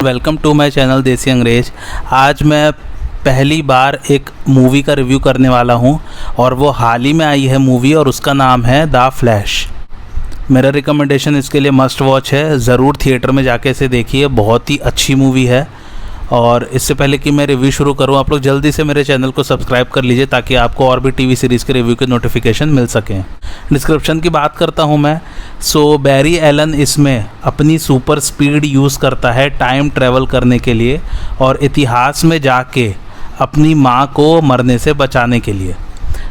Welcome to my channel देसी अंग्रेज। आज मैं पहली बार एक मूवी का रिव्यू करने वाला हूं और वो हाल ही में आई है मूवी और उसका नाम है द फ्लैश। मेरा रिकमेंडेशन इसके लिए मस्ट वॉच है, ज़रूर थिएटर में जाके इसे देखिए, बहुत ही अच्छी मूवी है। और इससे पहले कि मैं रिव्यू शुरू करूं, आप लोग जल्दी से मेरे चैनल को सब्सक्राइब कर लीजिए ताकि आपको और भी टीवी सीरीज़ के रिव्यू के नोटिफिकेशन मिल सकें। डिस्क्रिप्शन की बात करता हूं मैं। बैरी एलन इसमें अपनी सुपर स्पीड यूज़ करता है टाइम ट्रैवल करने के लिए और इतिहास में जाके अपनी माँ को मरने से बचाने के लिए,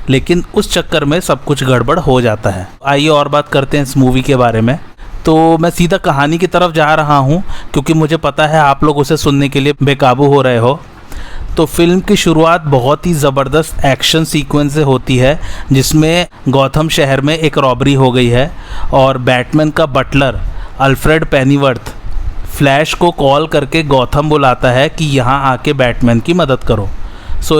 लेकिन उस चक्कर में सब कुछ गड़बड़ हो जाता है। आइए और बात करते हैं इस मूवी के बारे में। तो मैं सीधा कहानी की तरफ जा रहा हूँ क्योंकि मुझे पता है आप लोग उसे सुनने के लिए बेकाबू हो रहे हो। तो फिल्म की शुरुआत बहुत ही ज़बरदस्त एक्शन सीक्वेंस से होती है जिसमें गौथम शहर में एक रॉबरी हो गई है और बैटमैन का बटलर अल्फ्रेड पेनीवर्थ फ्लैश को कॉल करके गौथम बुलाता है कि यहाँ आके बैटमैन की मदद करो।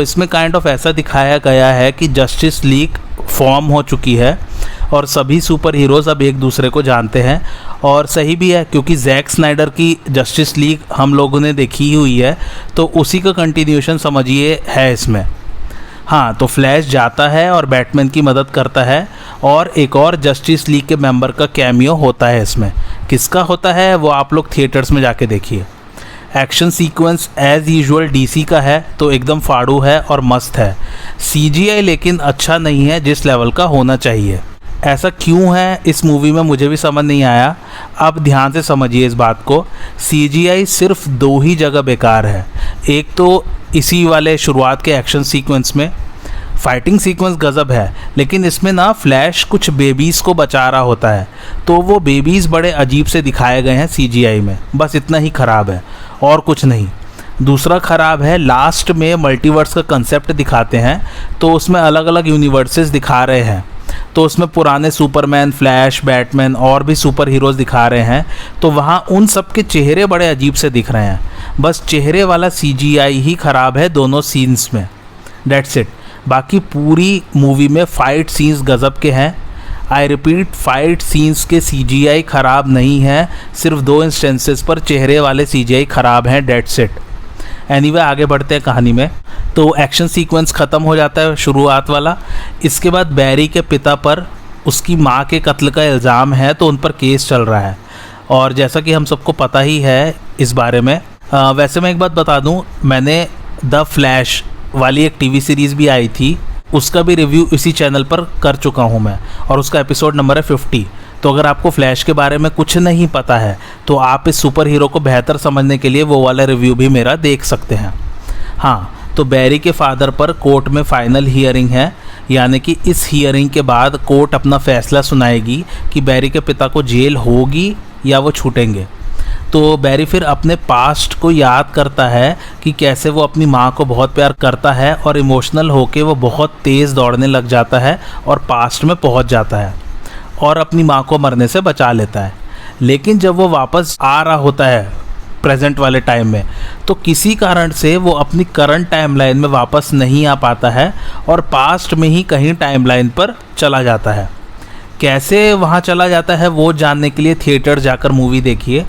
इसमें काइंड ऑफ ऐसा दिखाया गया है कि जस्टिस लीग फॉर्म हो चुकी है और सभी सुपर हीरोज़ अब एक दूसरे को जानते हैं। और सही भी है क्योंकि जैक स्नाइडर की जस्टिस लीग हम लोगों ने देखी हुई है, तो उसी का कंटिन्यूशन समझिए है इसमें। हाँ, तो फ्लैश जाता है और बैटमैन की मदद करता है और एक और जस्टिस लीग के मेंबर का कैमियो होता है इसमें। किसका होता है वो आप लोग थिएटर्स में जाके देखिए। Action sequence as usual DC का है तो एकदम फाड़ू है और मस्त है। सीजीआई लेकिन अच्छा नहीं है जिस लेवल का होना चाहिए। ऐसा क्यों है इस मूवी में मुझे भी समझ नहीं आया। अब ध्यान से समझिए इस बात को। सीजीआई सिर्फ दो ही जगह बेकार है। एक तो इसी वाले शुरुआत के एक्शन सीक्वेंस में फाइटिंग सीक्वेंस गज़ब है, लेकिन इसमें ना फ्लैश कुछ बेबीज़ को बचा रहा होता है तो वो बेबीज़ बड़े अजीब से दिखाए गए हैं सीजीआई में। बस इतना ही ख़राब है और कुछ नहीं। दूसरा ख़राब है लास्ट में मल्टीवर्स का कंसेप्ट दिखाते हैं तो उसमें अलग अलग यूनिवर्सेस दिखा रहे हैं, तो उसमें पुराने सुपरमैन, फ्लैश, बैटमैन और भी सुपर हीरोज़ दिखा रहे हैं, तो वहाँ उन सब के चेहरे बड़े अजीब से दिख रहे हैं। बस चेहरे वाला सीजीआई ही ख़राब है दोनों सीन्स में, डेट्स इट। बाकी पूरी मूवी में फ़ाइट सीन्स गज़ब के हैं। आई रिपीट, फाइट सीन्स के सीजीआई ख़राब नहीं है, सिर्फ दो इंस्टेंसेस पर चेहरे वाले सीजीआई ख़राब हैं, डेट्स इट। एनीवे आगे बढ़ते हैं कहानी में। तो एक्शन सीक्वेंस ख़त्म हो जाता है शुरुआत वाला। इसके बाद बैरी के पिता पर उसकी माँ के कत्ल का इल्ज़ाम है तो उन पर केस चल रहा है और जैसा कि हम सबको पता ही है इस बारे में। वैसे मैं एक बात बता दूँ, मैंने द फ्लैश वाली एक टीवी सीरीज़ भी आई थी, उसका भी रिव्यू इसी चैनल पर कर चुका हूँ मैं और उसका एपिसोड नंबर है 50। तो अगर आपको फ्लैश के बारे में कुछ नहीं पता है तो आप इस सुपर हीरो को बेहतर समझने के लिए वो वाला रिव्यू भी मेरा देख सकते हैं। हाँ, तो बैरी के फादर पर कोर्ट में फाइनल हियरिंग है, यानी कि इस हियरिंग के बाद कोर्ट अपना फैसला सुनाएगी कि बैरी के पिता को जेल होगी या वो छूटेंगे। तो बैरी फिर अपने पास्ट को याद करता है कि कैसे वो अपनी माँ को बहुत प्यार करता है और इमोशनल होके वो बहुत तेज़ दौड़ने लग जाता है और पास्ट में पहुँच जाता है और अपनी माँ को मरने से बचा लेता है। लेकिन जब वो वापस आ रहा होता है प्रेजेंट वाले टाइम में तो किसी कारण से वो अपनी करंट टाइमलाइन में वापस नहीं आ पाता है और पास्ट में ही कहीं टाइमलाइन पर चला जाता है। कैसे वहाँ चला जाता है वो जानने के लिए थिएटर जाकर मूवी देखिए।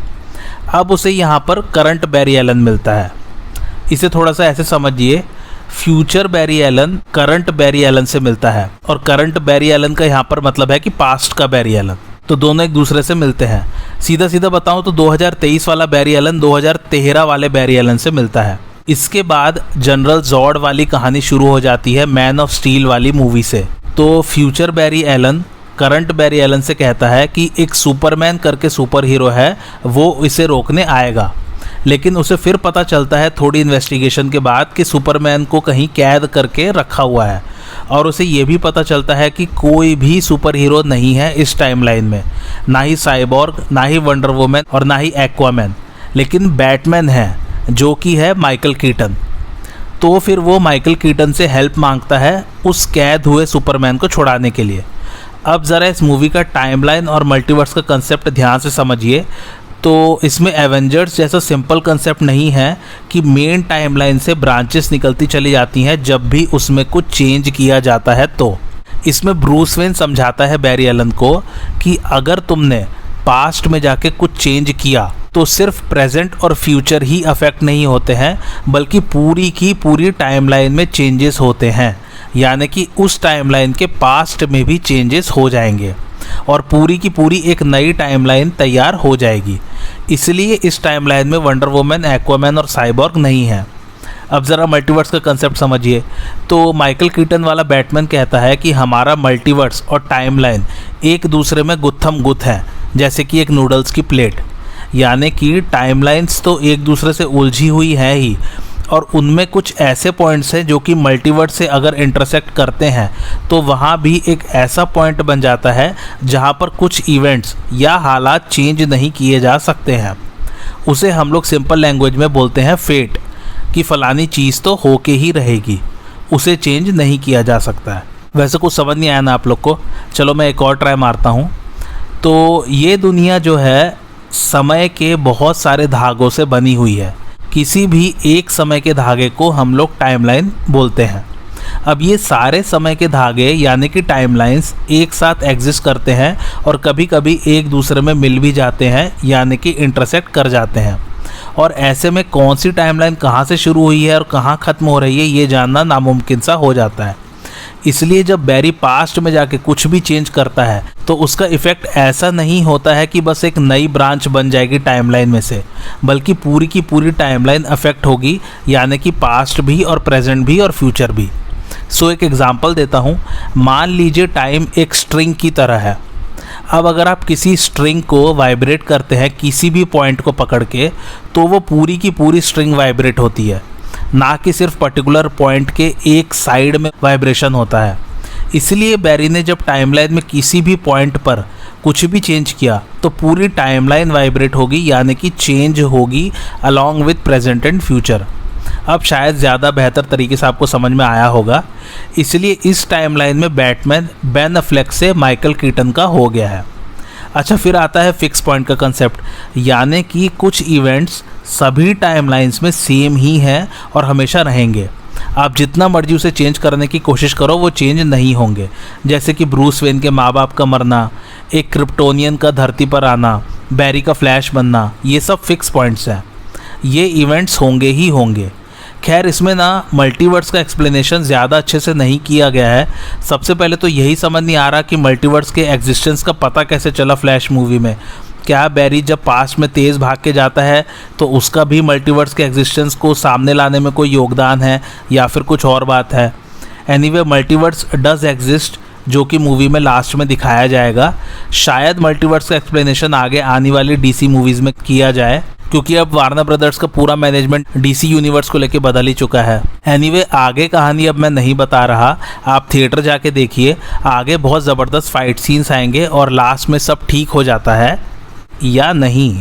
अब उसे यहाँ पर करंट बैरी एलन मिलता है। इसे थोड़ा सा ऐसे समझिए, future Barry Allen current Barry Allen से मिलता है और करंट बैरी एलन का यहाँ पर मतलब है कि पास्ट का बैरी एलन। तो दोनों एक दूसरे से मिलते हैं। सीधा सीधा बताऊँ तो 2023 वाला बैरी एलन 2013 वाले बैरी एलन से मिलता है। इसके बाद जनरल जॉर्ड वाली कहानी शुरू हो जाती है मैन ऑफ स्टील वाली मूवी से। तो future Barry Allen current Barry Allen से कहता है कि एक सुपरमैन करके सुपर हीरो है, वो इसे रोकने आएगा। लेकिन उसे फिर पता चलता है थोड़ी इन्वेस्टिगेशन के बाद कि सुपरमैन को कहीं कैद करके रखा हुआ है और उसे ये भी पता चलता है कि कोई भी सुपर हीरो नहीं है इस टाइमलाइन में, ना ही साइबॉर्ग, ना ही वंडर वुमन और ना ही एक्वामैन, लेकिन बैटमैन है जो कि है माइकल कीटन। तो फिर वो माइकल कीटन से हेल्प मांगता है उस कैद हुए सुपरमैन को छुड़ाने के लिए। अब ज़रा इस मूवी का टाइमलाइन और मल्टीवर्स का कंसेप्ट ध्यान से समझिए। तो इसमें एवेंजर्स जैसा सिंपल कंसेप्ट नहीं है कि मेन टाइमलाइन से ब्रांचेस निकलती चली जाती हैं जब भी उसमें कुछ चेंज किया जाता है। तो इसमें ब्रूस वेन समझाता है बैरी एलन को कि अगर तुमने पास्ट में जाके कुछ चेंज किया तो सिर्फ प्रेजेंट और फ्यूचर ही अफेक्ट नहीं होते हैं, बल्कि पूरी की पूरी टाइमलाइन में चेंजेस होते हैं। यानी कि उस टाइमलाइन के पास्ट में भी चेंजेस हो जाएंगे और पूरी की पूरी एक नई टाइमलाइन तैयार हो जाएगी। इसलिए इस टाइमलाइन में वंडर वुमन, एक्वामैन और साइबॉर्ग नहीं है। अब ज़रा मल्टीवर्स का कंसेप्ट समझिए। तो माइकल कीटन वाला बैटमैन कहता है कि हमारा मल्टीवर्स और टाइमलाइन एक दूसरे में गुत्थम गुत्थ है, जैसे कि एक नूडल्स की प्लेट। यानी कि टाइमलाइंस तो एक दूसरे से उलझी हुई है ही, और उनमें कुछ ऐसे पॉइंट्स हैं जो कि मल्टीवर्स से अगर इंटरसेक्ट करते हैं तो वहाँ भी एक ऐसा पॉइंट बन जाता है जहाँ पर कुछ इवेंट्स या हालात चेंज नहीं किए जा सकते हैं। उसे हम लोग सिंपल लैंग्वेज में बोलते हैं फेट, कि फ़लानी चीज़ तो होके ही रहेगी, उसे चेंज नहीं किया जा सकता है। वैसे कुछ समझ नहीं आया ना आप लोग को? चलो मैं एक और ट्राई मारता हूँ। तो ये दुनिया जो है समय के बहुत सारे धागों से बनी हुई है। किसी भी एक समय के धागे को हम लोग टाइमलाइन बोलते हैं। अब ये सारे समय के धागे यानी कि टाइमलाइंस एक साथ एग्जिस्ट करते हैं और कभी कभी एक दूसरे में मिल भी जाते हैं, यानी कि इंटरसेक्ट कर जाते हैं। और ऐसे में कौन सी टाइमलाइन कहाँ से शुरू हुई है और कहाँ ख़त्म हो रही है, ये जानना नामुमकिन सा हो जाता है। इसलिए जब बैरी पास्ट में जाके कुछ भी चेंज करता है तो उसका इफ़ेक्ट ऐसा नहीं होता है कि बस एक नई ब्रांच बन जाएगी टाइमलाइन में से, बल्कि पूरी की पूरी टाइमलाइन अफेक्ट होगी, यानी कि पास्ट भी और प्रेजेंट भी और फ्यूचर भी। सो एक एग्जांपल देता हूँ। मान लीजिए टाइम एक स्ट्रिंग की तरह है। अब अगर आप किसी स्ट्रिंग को वाइब्रेट करते हैं किसी भी पॉइंट को पकड़ के, तो वो पूरी की पूरी स्ट्रिंग वाइब्रेट होती है, ना कि सिर्फ पर्टिकुलर पॉइंट के एक साइड में वाइब्रेशन होता है। इसलिए बैरी ने जब टाइमलाइन में किसी भी पॉइंट पर कुछ भी चेंज किया तो पूरी टाइमलाइन वाइब्रेट होगी, यानी कि चेंज होगी along with present and future. अब शायद ज़्यादा बेहतर तरीके से आपको समझ में आया होगा। इसलिए इस टाइमलाइन में बैटमैन बेन अफ्लेक से माइकल कीटन का हो गया है। अच्छा, फिर आता है फिक्स पॉइंट का कंसेप्ट, यानी कि कुछ इवेंट्स सभी टाइमलाइंस में सेम ही हैं और हमेशा रहेंगे। आप जितना मर्जी उसे चेंज करने की कोशिश करो, वो चेंज नहीं होंगे। जैसे कि ब्रूस वेन के माँ बाप का मरना, एक क्रिप्टोनियन का धरती पर आना, बैरी का फ्लैश बनना, ये सब फिक्स पॉइंट्स हैं। ये इवेंट्स होंगे ही होंगे। खैर, इसमें ना मल्टीवर्स का एक्सप्लेनेशन ज़्यादा अच्छे से नहीं किया गया है। सबसे पहले तो यही समझ नहीं आ रहा कि मल्टीवर्स के एग्जिस्टेंस का पता कैसे चला फ्लैश मूवी में। क्या बैरी जब पास्ट में तेज़ भाग के जाता है तो उसका भी मल्टीवर्स के एग्जिस्टेंस को सामने लाने में कोई योगदान है, या फिर कुछ और बात है? एनीवे, मल्टीवर्स डज एग्जिस्ट, जो कि मूवी में लास्ट में दिखाया जाएगा। शायद मल्टीवर्स का एक्सप्लेनेशन आगे आने वाली डीसी मूवीज़ में किया जाए, क्योंकि अब वार्नर ब्रदर्स का पूरा मैनेजमेंट डीसी यूनिवर्स को लेके बदल ही चुका है। एनीवे, आगे कहानी अब मैं नहीं बता रहा, आप थिएटर जाके देखिए। आगे बहुत ज़बरदस्त फाइट सीन्स आएंगे और लास्ट में सब ठीक हो जाता है या नहीं,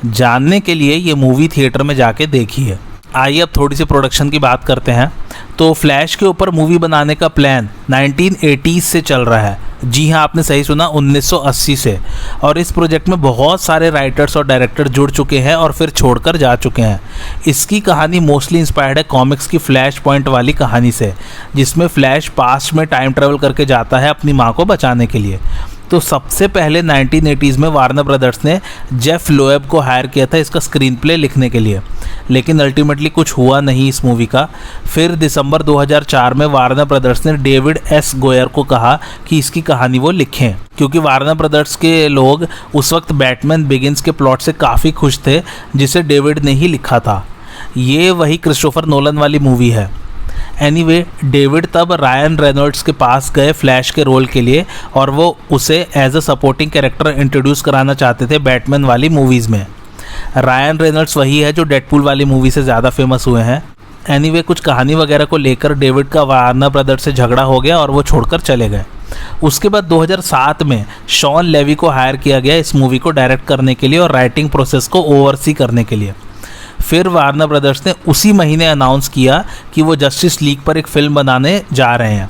जानने के लिए ये मूवी थिएटर में जाके देखिए। आइए अब थोड़ी सी प्रोडक्शन की बात करते हैं। तो फ्लैश के ऊपर मूवी बनाने का प्लान 1980s से चल रहा है। जी हाँ, आपने सही सुना, 1980 से। और इस प्रोजेक्ट में बहुत सारे राइटर्स और डायरेक्टर जुड़ चुके हैं और फिर छोड़कर जा चुके हैं। इसकी कहानी मोस्टली इंस्पायर्ड है कॉमिक्स की फ्लैश पॉइंट वाली कहानी से, जिसमें फ्लैश पास्ट में टाइम ट्रेवल करके जाता है अपनी माँ को बचाने के लिए। तो सबसे पहले 1980s में वार्नर ब्रदर्स ने जेफ लोएब को हायर किया था इसका स्क्रीन प्ले लिखने के लिए, लेकिन अल्टीमेटली कुछ हुआ नहीं इस मूवी का। फिर दिसंबर 2004 में वार्नर ब्रदर्स ने डेविड एस गोयर को कहा कि इसकी कहानी वो लिखें, क्योंकि वार्नर ब्रदर्स के लोग उस वक्त बैटमैन बिगिंस के प्लॉट से काफ़ी खुश थे, जिसे डेविड ने ही लिखा था। ये वही क्रिस्टोफर नोलन वाली मूवी है। एनीवे, डेविड तब रायन रेनॉल्ड्स के पास गए फ्लैश के रोल के लिए, और वो उसे as a supporting character introduce कराना चाहते थे बैटमैन वाली मूवीज़ में। रायन रेनॉल्ड्स वही है जो डेडपूल वाली मूवी से ज़्यादा फेमस हुए हैं। एनीवे, कुछ कहानी वगैरह को लेकर डेविड का वार्नर ब्रदर्स से झगड़ा हो गया और वो छोड़कर चले गए। उसके बाद 2007 में शॉन लेवी को हायर किया गया इस मूवी को डायरेक्ट करने के लिए और राइटिंग प्रोसेस को ओवरसी करने के लिए। फिर वार्नर ब्रदर्स ने उसी महीने अनाउंस किया कि वो जस्टिस लीग पर एक फ़िल्म बनाने जा रहे हैं,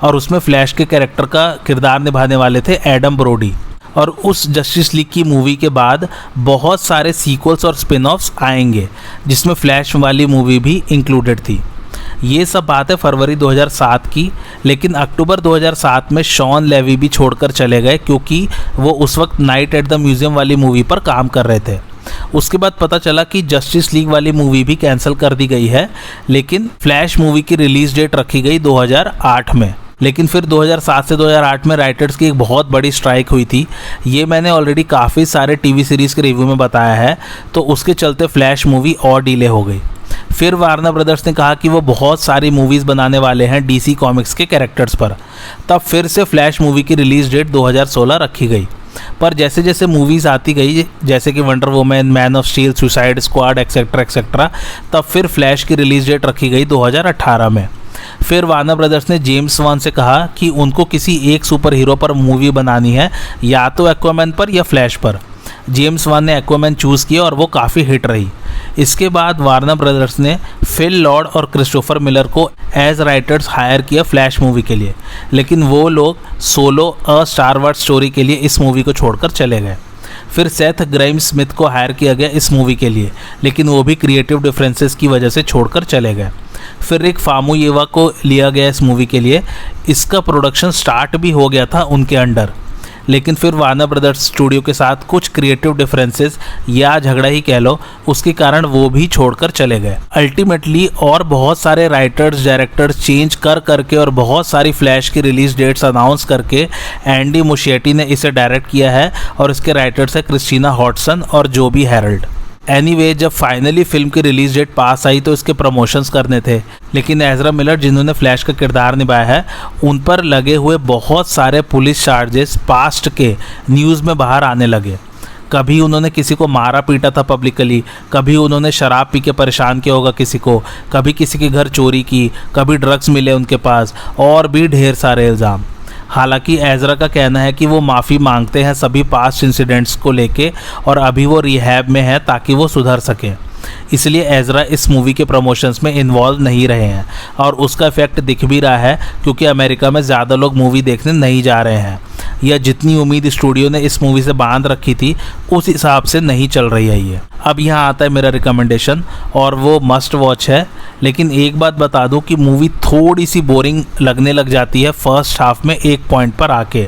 और उसमें फ्लैश के कैरेक्टर का किरदार निभाने वाले थे एडम ब्रोडी। और उस जस्टिस लीग की मूवी के बाद बहुत सारे सीक्वल्स और स्पिन ऑफ्स आएंगे, जिसमें फ्लैश वाली मूवी भी इंक्लूडेड थी। ये सब बात है फरवरी 2007 की, लेकिन अक्टूबर 2007 में शॉन लेवी भी छोड़कर चले गए, क्योंकि वो उस वक्त नाइट एट द म्यूज़ियम वाली मूवी पर काम कर रहे थे। उसके बाद पता चला कि जस्टिस लीग वाली मूवी भी कैंसिल कर दी गई है, लेकिन फ्लैश मूवी की रिलीज डेट रखी गई 2008 में। लेकिन फिर 2007 से 2008 में राइटर्स की एक बहुत बड़ी स्ट्राइक हुई थी। ये मैंने ऑलरेडी काफ़ी सारे टीवी सीरीज़ के रिव्यू में बताया है। तो उसके चलते फ्लैश मूवी और डिले हो गई। फिर वार्नर ब्रदर्स ने कहा कि वो बहुत सारी मूवीज़ बनाने वाले हैं डीसी कॉमिक्स के कैरेक्टर्स पर। तब फिर से फ्लैश मूवी की रिलीज़ डेट 2016 रखी गई। पर जैसे जैसे मूवीज़ आती गई, जैसे कि wonder woman, man of steel, suicide squad etcetera etcetera, तब फिर फ्लैश की रिलीज़ डेट रखी गई 2018 में। फिर वार्नर ब्रदर्स ने जेम्स वान से कहा कि उनको किसी एक सुपर हीरो पर मूवी बनानी है, या तो एक्वामैन पर या फ्लैश पर। जेम्स वान ने एक्वामैन चूज़ किया और वो काफ़ी हिट रही। इसके बाद वार्नर ब्रदर्स ने फिल लॉर्ड और क्रिस्टोफर मिलर को एज राइटर्स हायर किया फ्लैश मूवी के लिए, लेकिन वो लोग solo a star wars story के लिए इस मूवी को छोड़कर चले गए। फिर सेथ ग्राइम्स स्मिथ को हायर किया गया इस मूवी के लिए, लेकिन वो भी क्रिएटिव डिफरेंसेस की वजह से छोड़कर चले गए। फिर रिक फामुयेवा को लिया गया इस मूवी के लिए। इसका प्रोडक्शन स्टार्ट भी हो गया था उनके अंडर, लेकिन फिर वार्नर ब्रदर्स स्टूडियो के साथ कुछ क्रिएटिव डिफरेंसेस या झगड़ा ही कह लो, उसके कारण वो भी छोड़कर चले गए। अल्टीमेटली और बहुत सारे राइटर्स डायरेक्टर्स चेंज कर करके और बहुत सारी फ्लैश की रिलीज डेट्स अनाउंस करके एंडी मुशिएटी ने इसे डायरेक्ट किया है और इसके राइटर्स है क्रिस्टीना हॉडसन और जोबी हेरल्ड। एनीवे, जब फाइनली फिल्म की रिलीज डेट पास आई तो इसके प्रमोशंस करने थे, लेकिन एजरा मिलर जिन्होंने फ्लैश का किरदार निभाया है, उन पर लगे हुए बहुत सारे पुलिस चार्जेस पास्ट के न्यूज़ में बाहर आने लगे। कभी उन्होंने किसी को मारा पीटा था पब्लिकली, कभी उन्होंने शराब पी के परेशान किया होगा किसी को, कभी किसी के घर चोरी की, कभी ड्रग्स मिले उनके पास, और भी ढेर सारे इल्ज़ाम। हालांकि एजरा का कहना है कि वो माफ़ी मांगते हैं सभी पास्ट इंसिडेंट्स को लेके और अभी वो रिहैब में है ताकि वो सुधर सकें। इसलिए एजरा इस मूवी के प्रमोशंस में इन्वॉल्व नहीं रहे हैं और उसका इफेक्ट दिख भी रहा है, क्योंकि अमेरिका में ज़्यादा लोग मूवी देखने नहीं जा रहे हैं, या जितनी उम्मीद स्टूडियो ने इस मूवी से बांध रखी थी उस हिसाब से नहीं चल रही है ये। अब यहाँ आता है मेरा रिकमेंडेशन, और वो मस्ट वॉच है। लेकिन एक बात बता दूं कि मूवी थोड़ी सी बोरिंग लगने लग जाती है फर्स्ट हाफ में एक पॉइंट पर आके,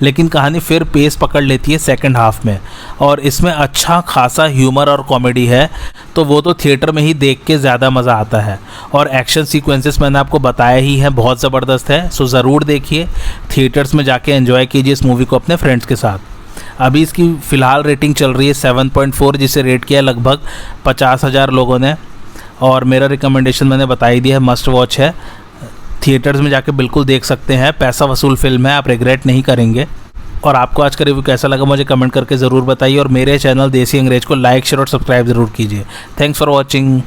लेकिन कहानी फिर पेस पकड़ लेती है सेकंड हाफ में, और इसमें अच्छा खासा ह्यूमर और कॉमेडी है, तो वो तो थिएटर में ही देख के ज़्यादा मज़ा आता है। और एक्शन सीक्वेंसेस मैंने आपको बताया ही है, बहुत ज़बरदस्त है। सो ज़रूर देखिए, थिएटर्स में जाके एंजॉय कीजिए इस मूवी को अपने फ्रेंड्स के साथ। अभी इसकी फ़िलहाल रेटिंग चल रही है 7.4, जिसे रेट किया लगभग 50,000 लोगों ने, और मेरा रिकमेंडेशन मैंने बता ही दिया है, मस्ट वॉच है। थिएटर्स में जाके बिल्कुल देख सकते हैं, पैसा वसूल फिल्म है, आप रिग्रेट नहीं करेंगे। और आपको आज का रिव्यू कैसा लगा मुझे कमेंट करके ज़रूर बताइए, और मेरे चैनल देसी अंग्रेज को लाइक, शेयर और सब्सक्राइब ज़रूर कीजिए। Thanks for watching.